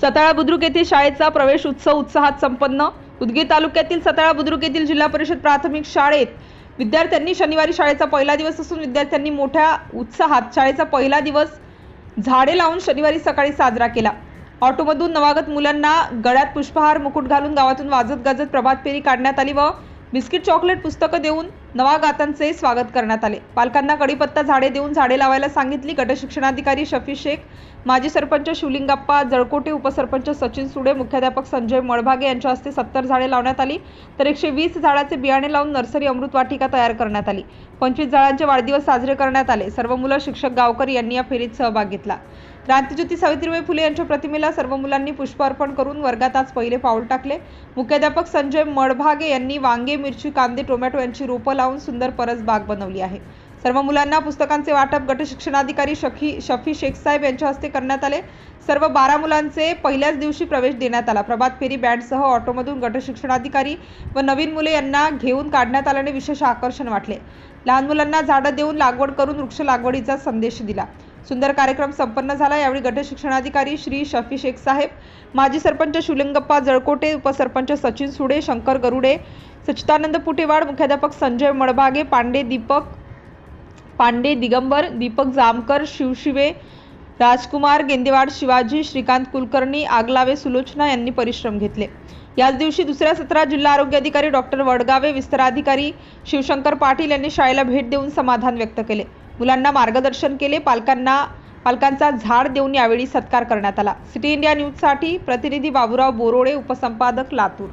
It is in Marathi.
सताळा बुद्रुक येथे शाळेचा प्रवेश उत्सव उत्साहात संपन्न। उदगीर तालुक्यातील सताळा बुद्रुक येथील जिल्हा परिषद प्राथमिक शाळेत विद्यार्थ्यांनी शनिवारी शाळेचा पहिला दिवस असून विद्यार्थ्यांनी मोठ्या उत्साहात शाळेचा पहिला दिवस झाडे लावून शनिवारी सकाळी साजरा केला। ऑटोमधून नवागत मुलांना गळ्यात पुष्पहार मुकुट घालून गावातून वाजत गाजत प्रभात फेरी काढण्यात आली व बिस्किट चॉकलेट पुस्तकं देऊन नवागतांचे स्वागत करण्यात आले। पालकांना कडीपत्ता झाडे देऊन झाडे लावायला सांगितली। गट शिक्षणाधिकारी शफी शेख, माजी सरपंच शिवलिंगप्पा जळकोटे, उपसरपंच सचिन सुडे, मुख्याध्यापक संजय मळभागे यांच्या हस्ते 70 झाडे लावण्यात आली तर 120 झाडाचे बियाणे लावून नर्सरी अमृत वाटिका तयार करण्यात आली। 25 झाडांचे वाढदिवस साजरे करण्यात आले। सर्व मुलं, शिक्षक, गावकरी यांनी या फेरीत सहभाग घेतला। क्रांतिज्योती सावित्रीबाई फुले यांच्या प्रतिमेला सर्व मुलांनी पुष्प अर्पण करून वर्गात आज पहिले पाऊल टाकले। मुख्याध्यापक संजय मळभागे यांनी वांगे, मिरची, कांदे, टोमॅटो यांची रोपं लावून सुंदर परस बाग बनवली आहे। सर्व मुलांना पुस्तकांचे वाटप गट शिक्षणाधिकारी शफी शेख साहेब यांच्या हस्ते करण्यात आले। सर्व 12 मुलांचे पहिल्याच दिवशी प्रवेश देण्यात आला। प्रभात फेरी बँडसह ऑटोमधून गट शिक्षणाधिकारी व नवीन मुले यांना घेऊन काढण्यात आल्याने विशेष आकर्षण वाटले। लहान मुलांना झाडं देऊन लागवड करून वृक्ष लागवडीचा संदेश दिला। सुंदर कार्यक्रम संपन्न झाला। यावेळी गट शिक्षणाधिकारी श्री शफी शेख साहेब, माजी सरपंच शिवलिंगप्पा जळकोटे, उपसरपंच सचिन सुडे, शंकर गरुडे, सच्चिदानंद पुटेवाड, मुख्याध्यापक संजय मळभागे, पांडे दिगंबर, दीपक जामकर, शिवशिवे, राजकुमार गेंदेवाड, शिवाजी, श्रीकांत कुलकर्णी, आगलावे, सुलोचना यांनी परिश्रम घेतले। याच दिवशी दुसऱ्या सत्रात जिल्हा आरोग्य अधिकारी डॉक्टर वडगावे, विस्ताराधिकारी शिवशंकर पाटील यांनी शाळेला भेट देऊन समाधान व्यक्त केले। मुलांना मार्गदर्शन केले। पालकांचा झाड देऊन यावेळी सत्कार करण्यात आला। सिटी इंडिया न्यूजसाठी प्रतिनिधी बाबूराव बोरोडे, उपसंपादक लातूर।